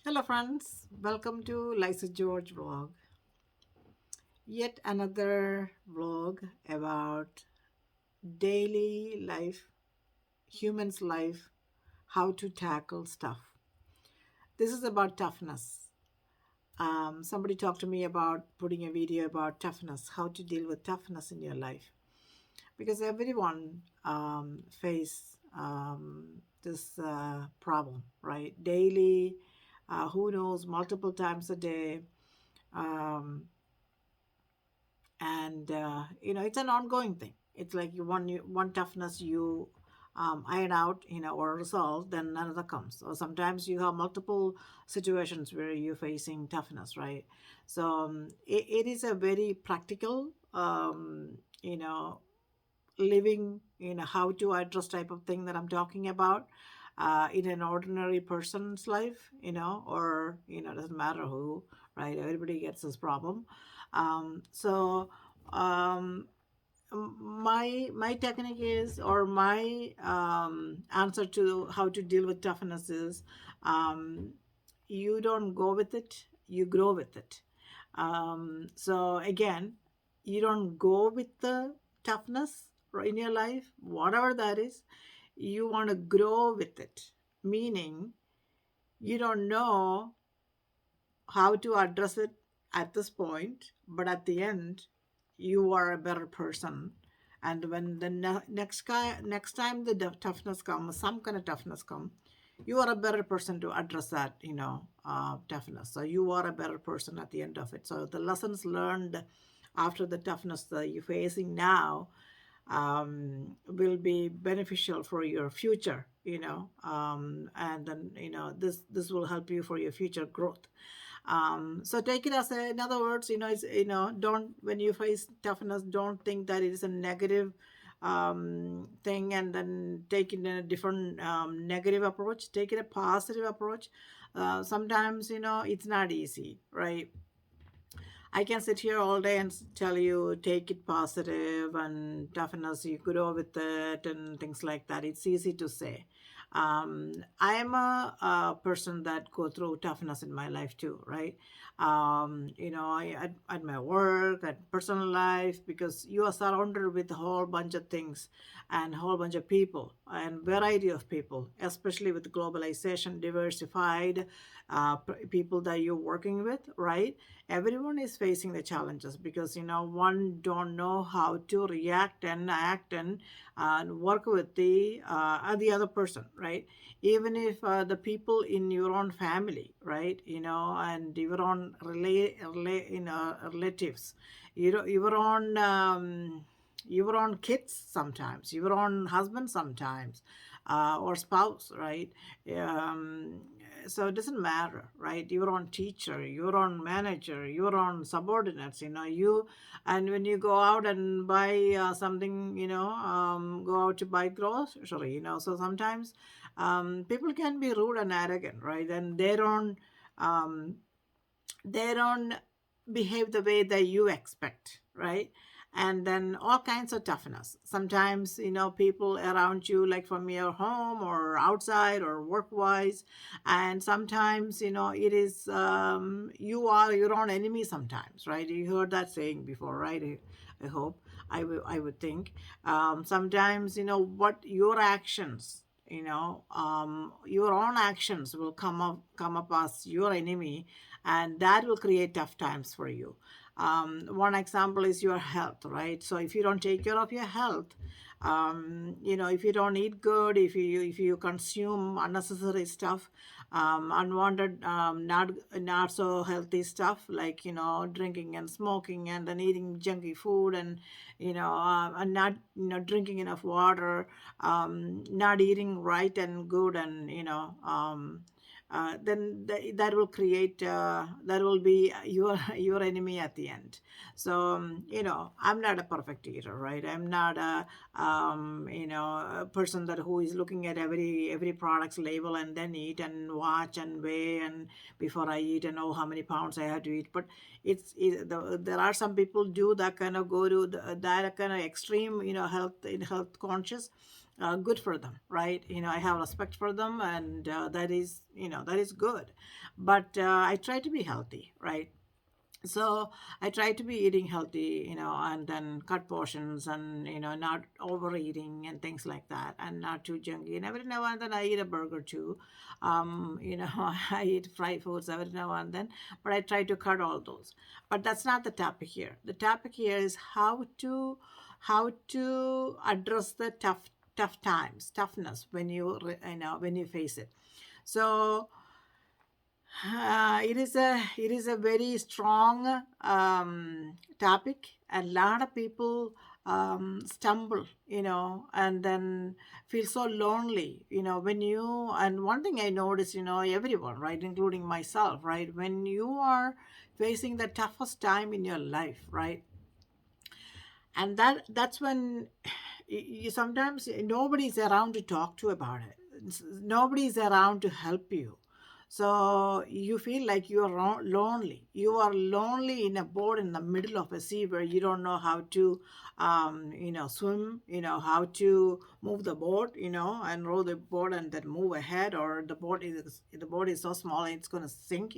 Hello friends, welcome to Lisa George vlog. Yet another vlog about daily life, humans' life, how to tackle stuff. This is about toughness. Somebody talked to me about putting a video about toughness, how to deal with toughness in your life, because everyone face this problem, right? Daily, who knows, multiple times a day. Um, and it's an ongoing thing. It's like one toughness you iron out, or resolve, then another comes. Or sometimes you have multiple situations where you're facing toughness, right? So it is a very practical living, how to address type of thing that I'm talking about in an ordinary person's life, or doesn't matter who, right? Everybody gets this problem. So um, my technique is, or my answer to how to deal with toughness is, um, you don't go with it, you grow with it. So again, you don't go with the toughness in your life, whatever that is. You want to grow with it, meaning you don't know how to address it at this point, but at the end, you are a better person. And when the next time the toughness comes, some kind of toughness come, you are a better person to address that, toughness. So you are a better person at the end of it. So the lessons learned after the toughness that you're facing now will be beneficial for your future, and then this will help you for your future growth. So take it as in other words, it's, don't, when you face toughness, don't think that it is a negative thing, and then take it in a different negative approach. Take it a positive approach. Sometimes it's not easy, right? I can sit here all day and tell you take it positive and toughness, you grow with it and things like that. It's easy to say. I am a person that go through toughness in my life too, right? At my work, at personal life, because you are surrounded with a whole bunch of things and a whole bunch of people and variety of people, especially with globalization, diversified people that you're working with, right? Everyone is facing the challenges because one don't know how to react and act and work with the other person, right? Even if the people in your own family, right, and your own relatives, your own your own kids sometimes, your own husband sometimes, or spouse, right? um, so it doesn't matter, right? Your own teacher, your own manager, your own subordinates, you. And when you go out and buy something, go out to buy grocery, so sometimes people can be rude and arrogant, right? And um, they don't behave the way that you expect, right? And then all kinds of toughness. Sometimes, people around you, like from your home or outside or work wise. And sometimes, it is, you are your own enemy sometimes, right? You heard that saying before, right? I hope, I would think. Sometimes, what your actions, your own actions will come up as your enemy, and that will create tough times for you. One example is your health, right? So if you don't take care of your health, if you don't eat good, if you consume unnecessary stuff, unwanted, not so healthy stuff, like drinking and smoking and then eating junky food, and not drinking enough water, not eating right and good, and then that will create, that will be your enemy at the end. So I'm not a perfect eater, right? I'm not a person that who is looking at every product's label and then eat and watch and weigh and before I eat and know how many pounds I have to eat. But there are some people do that kind of, go to that kind of extreme, health conscious. good for them, right? I have respect for them, and that is good. But I try to be healthy, right? So I try to be eating healthy, and then cut portions, and not overeating and things like that, and not too junky. And every now and then I eat a burger too. I eat fried foods every now and then, but I try to cut all those. But that's not the topic here. The topic here is how to address the tough times, toughness, when when you face it. So it is a very strong topic. A lot of people stumble, and then feel so lonely, when you. And one thing I notice, everyone, right, including myself, right, when you are facing the toughest time in your life, right, and that's when you sometimes nobody's around to talk to about it. Nobody's around to help you. So you feel like you are lonely. You are lonely in a boat in the middle of a sea where you don't know how to swim, how to move the boat, and row the boat and then move ahead, or the boat is so small it's going to sink,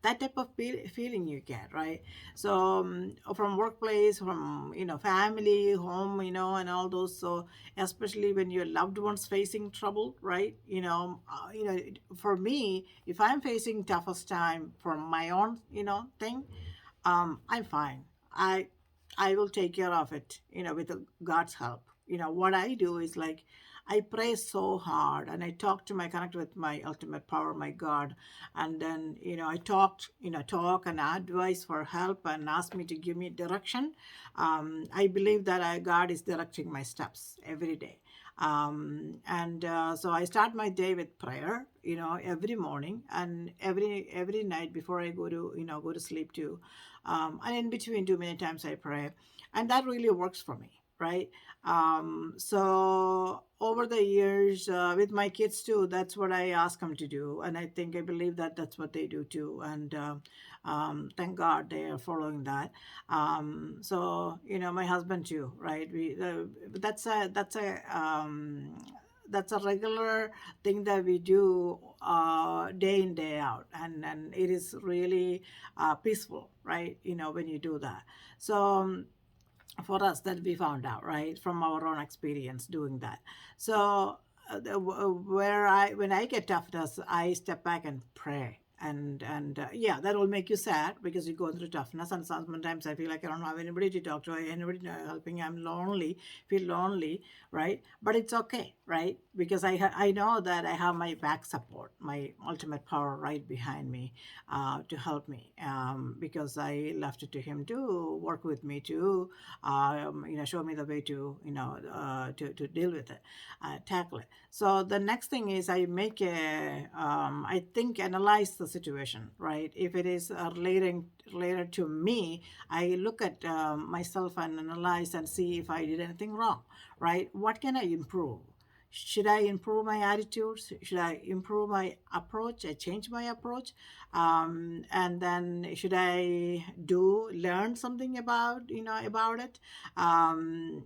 that type of feeling you get, right? So from workplace, from family, home, and all those. So especially when your loved ones facing trouble, right? For me, if I'm facing toughest time from my own thing, I'm fine. I will take care of it, with God's help. What I do is like I pray so hard, and I connect with my ultimate power, my God. And then I talk and advise for help and ask me to give me direction. I believe that God is directing my steps every day. And so I start my day with prayer, every morning, and every night before I go to sleep too. And in between, too many times I pray, and that really works for me, right? So over the years, with my kids too, that's what I ask them to do, and I believe that that's what they do too. And thank God they are following that. So my husband too, right? That's a regular thing that we do, day in day out, and it is really peaceful, right? When you do that. So for us, that we found out, right, from our own experience doing that. So where I when I get toughness, I step back and pray. And yeah, that will make you sad because you go through toughness, and sometimes I feel like I don't have anybody to talk to, anybody helping. I'm lonely, feel lonely, right? But it's okay, right? Because I know that I have my back support, my ultimate power right behind me, to help me, because I left it to him to work with me, to show me the way to to deal with it, tackle it. So the next thing is I make I think, analyze the situation, right? If it is related to me, I look at myself and analyze and see if I did anything wrong, right? What can I improve? Should I improve my attitudes? Should I improve my approach? I change my approach, and then should I do learn something about it? And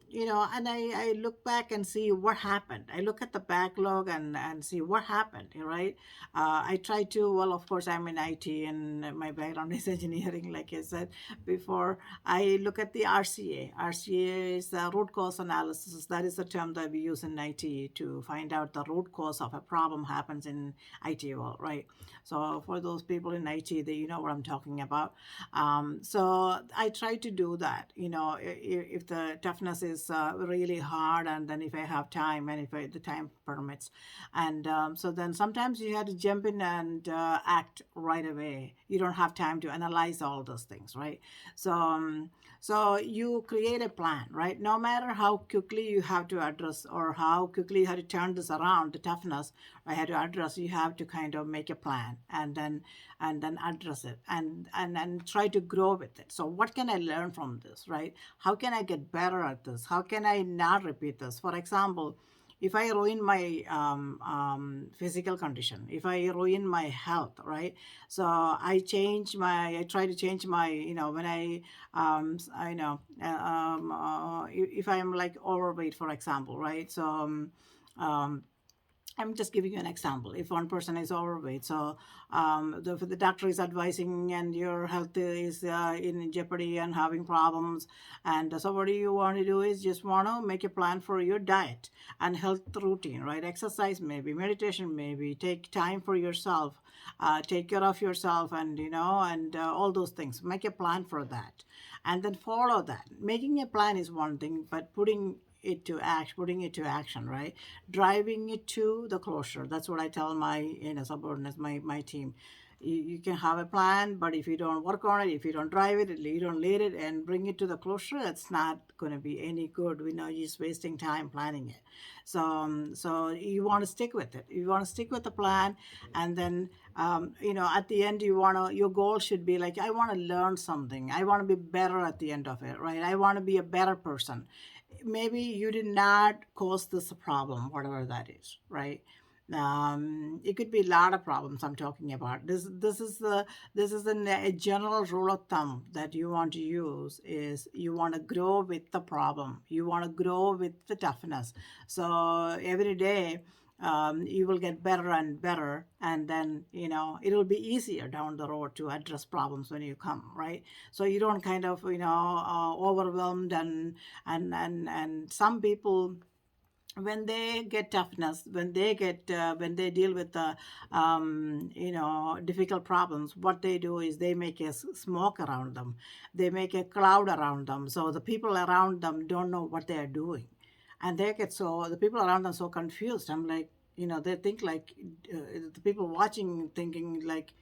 I look back and see what happened. I look at the backlog and see what happened, right? I try to, well, of course, I'm in IT and my background is engineering, like I said before. I look at the RCA. RCA is the root cause analysis. That is the term that we use in IT to find out the root cause of a problem happens in IT world, right? So for those people in IT, they know what I'm talking about. So I try to do that. If the toughness is really hard, and then if I have time, and if the time permits, and so then sometimes you have to jump in and act right away. You don't have time to analyze all those things, right? So you create a plan, right? No matter how quickly you have to address, or how quickly you have to turn this around, the toughness I had to address, you have to kind of make a plan, and then address it, and try to grow with it. So what can I learn from this, right? How can I get better at this? How can I not repeat this? For example, if I ruin my physical condition, if I ruin my health, right? So I try to change my, when I know, if I am like overweight, for example, right? So, um, I'm just giving you an example. If one person is overweight, so the doctor is advising, and your health is in jeopardy and having problems, and so what do you want to do is just want to make a plan for your diet and health routine, right? Exercise, maybe meditation, maybe take time for yourself, take care of yourself, and and all those things. Make a plan for that, and then follow that. Making a plan is one thing, but putting it to action, right? Driving it to the closure. That's what I tell my subordinates, my team. You can have a plan, but if you don't work on it, if you don't drive it, you don't lead it and bring it to the closure, it's not going to be any good. We know you're just wasting time planning it. So you want to stick with it. You want to stick with the plan, and then at the end, your goal should be like, I want to learn something. I want to be better at the end of it, right? I want to be a better person. Maybe you did not cause this problem, whatever that is, right? It could be a lot of problems I'm talking about. This is a general rule of thumb that you want to use is you want to grow with the problem. You want to grow with the toughness. So every day, you will get better and better, and then it'll be easier down the road to address problems when you come, right? So you don't kind of overwhelmed, and some people, when they get toughness, when they deal with the difficult problems, what they do is they make a smoke around them. They make a cloud around them, so the people around them don't know what they are doing, and the people around them so confused. I'm like, they think like, the people watching thinking like,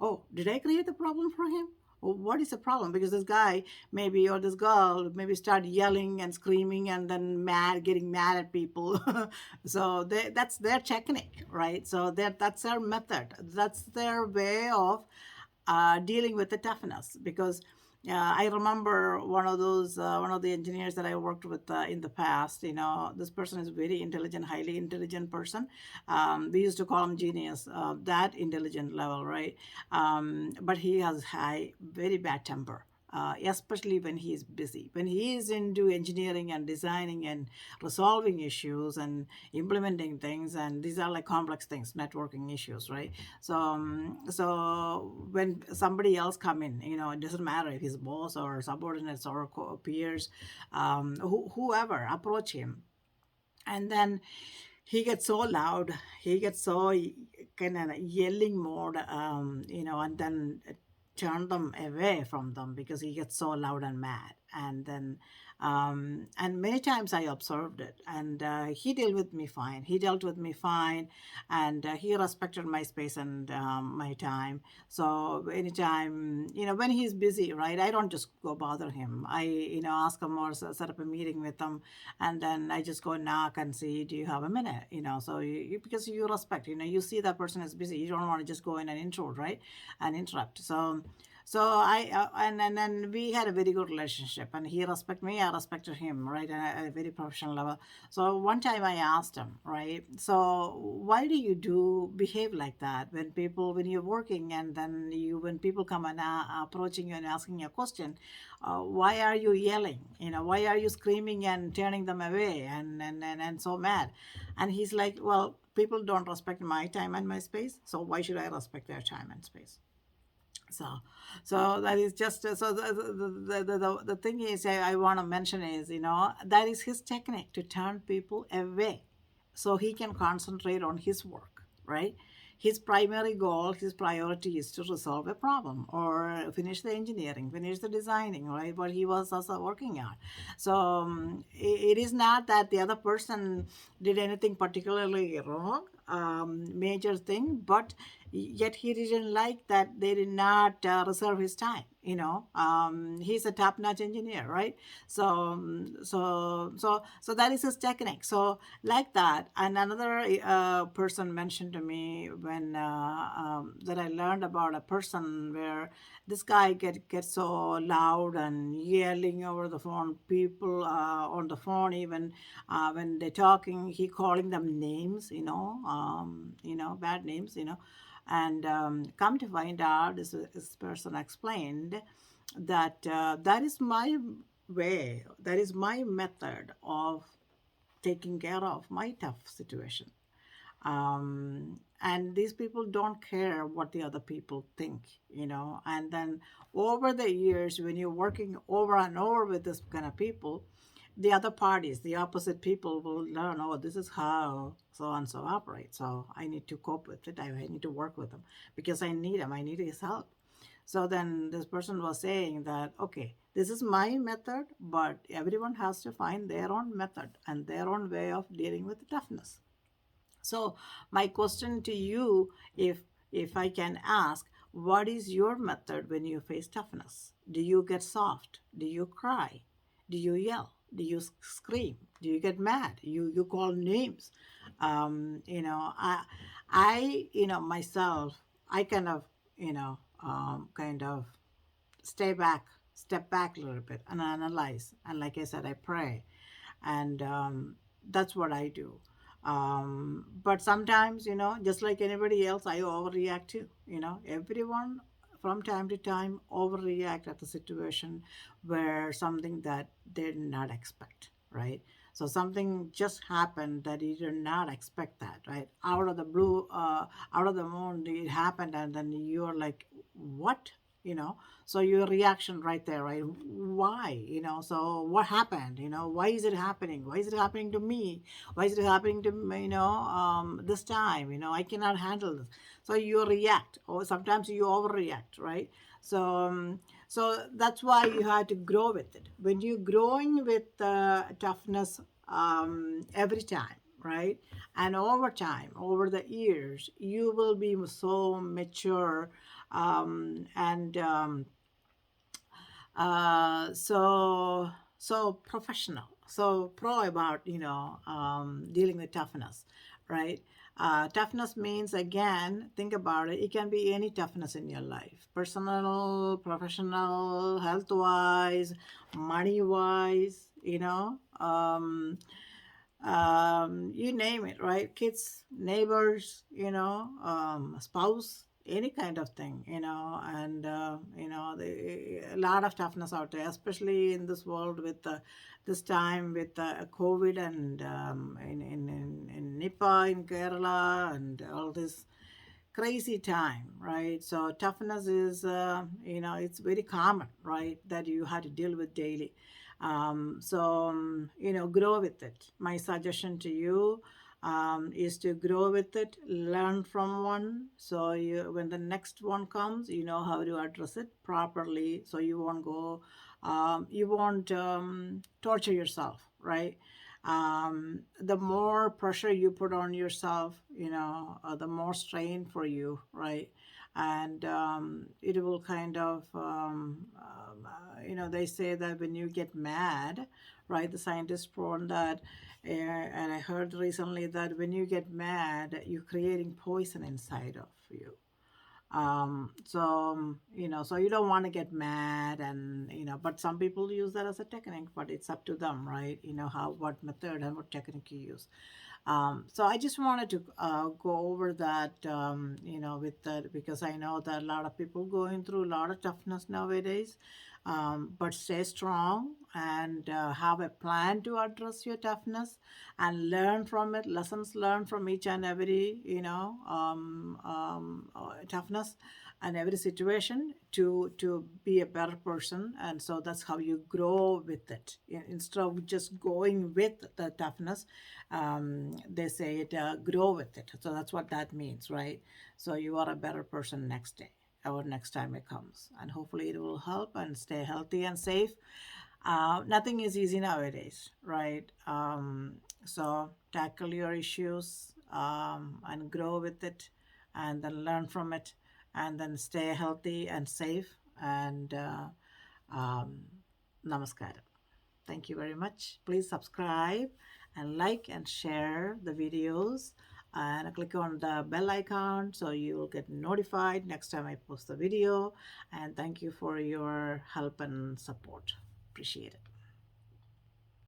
oh, did I create the problem for him? Or what is the problem? Because this guy maybe, or this girl maybe start yelling and screaming and then getting mad at people. So that's their technique, right? So that's their method. That's their way of dealing with the toughness. Because I remember one of the engineers that I worked with in the past. This person is very intelligent, highly intelligent person. We used to call him genius, that intelligent level, right? But he has very bad temper. Especially when he is busy, when he is into engineering and designing and resolving issues and implementing things, and these are like complex things, networking issues, right? So when somebody else come in, it doesn't matter if his boss or subordinates or peers, whoever approach him, and then he gets so loud, he gets so kind of yelling mode, and then turn them away from them because he gets so loud and mad. And many times I observed it, and he dealt with me fine. He dealt with me fine, and he respected my space and my time. So anytime, when he's busy, right, I don't just go bother him. I, ask him or set up a meeting with him, and then I just go knock and see, do you have a minute? So because you respect, you see that person is busy, you don't want to just go in and intrude, right, and interrupt. So I and then we had a very good relationship, and he respected me, I respected him, right, at a very professional level. So one time I asked him, right, so why do you behave like that when you're working, and then when people come and approaching you and asking you a question, why are you yelling? Why are you screaming and turning them away and so mad? And he's like, well, people don't respect my time and my space, so why should I respect their time and space? So so that is just so the thing is, I want to mention is, that is his technique to turn people away so he can concentrate on his work, right? His primary goal, his priority is to resolve a problem or finish the engineering, finish the designing, right? What he was also working on. So it is not that the other person did anything particularly wrong. major thing, but yet he didn't like that they did not reserve his time. He's a top-notch engineer, right? So that is his technique. So like that. And another person mentioned to me when that I learned about a person where this guy gets so loud and yelling over the phone. People on the phone, even when they're talking, he calling them names, bad names, and come to find out, this person explained that that is my way, that is my method of taking care of my tough situation. And these people don't care what the other people think, and then over the years, when you're working over and over with this kind of people, the other parties, the opposite people, will learn, oh, this is how so and so operate, so I need to cope with it. I need to work with them because I need him, I need his help. So then this person was saying that, okay, this is my method, but everyone has to find their own method and their own way of dealing with toughness. So my question to you, if I can ask, what is your method when you face toughness? Do you get soft? Do you cry? Do you yell? Do you scream? Do you get mad? You call names? I myself, I kind of kind of stay back, step back a little bit and analyze. And like I said, I pray, and that's what I do. But sometimes, just like anybody else, I overreact too. Everyone from time to time overreact at the situation where something that they did not expect, right? So something just happened that you did not expect, that, right? Out of the blue, out of the moon, it happened, and then you're like, what? So your reaction right there, right? Why? So what happened? Why is it happening? Why is it happening to me? Why is it happening to me, this time? I cannot handle this. So you react, or sometimes you overreact, right? So that's why you have to grow with it. When you're growing with toughness, every time, right? And over time, over the years, you will be so mature, and so professional, so pro about dealing with toughness, right? Toughness means, again, think about it, it can be any toughness in your life: personal, professional, health wise, money wise, you name it, right? Kids, neighbors, spouse, any kind of thing, and a lot of toughness out there, especially in this world with this time with COVID, and in Nipah in Kerala, and all this crazy time, right? So toughness is, it's very common, right, that you have to deal with daily. Grow with it. My suggestion to you is to grow with it, learn from one, so when the next one comes, you know how to address it properly, so you won't torture yourself, right? The more pressure you put on yourself, the more strain for you, right? And it will kind of, they say that when you get mad, right? The scientists proven that, and I heard recently that when you get mad, you're creating poison inside of you. So you don't want to get mad, and but some people use that as a technique, but it's up to them, right? How, what method and what technique you use. So I just wanted to go over that, with that, because I know that a lot of people going through a lot of toughness nowadays. But stay strong, and have a plan to address your toughness, and learn from it, lessons learned from each and every, toughness and every situation, to be a better person. And so that's how you grow with it. Instead of just going with the toughness, they say it, grow with it. So that's what that means, right? So you are a better person next day, or next time it comes, and hopefully it will help, and stay healthy and safe. Nothing is easy nowadays, right? So tackle your issues, and grow with it, and then learn from it, and then stay healthy and safe. And um, namaskar. Thank you very much. Please subscribe and like and share the videos, and click on the bell icon so you will get notified next time I post the video. And thank you for your help and support. Appreciate it.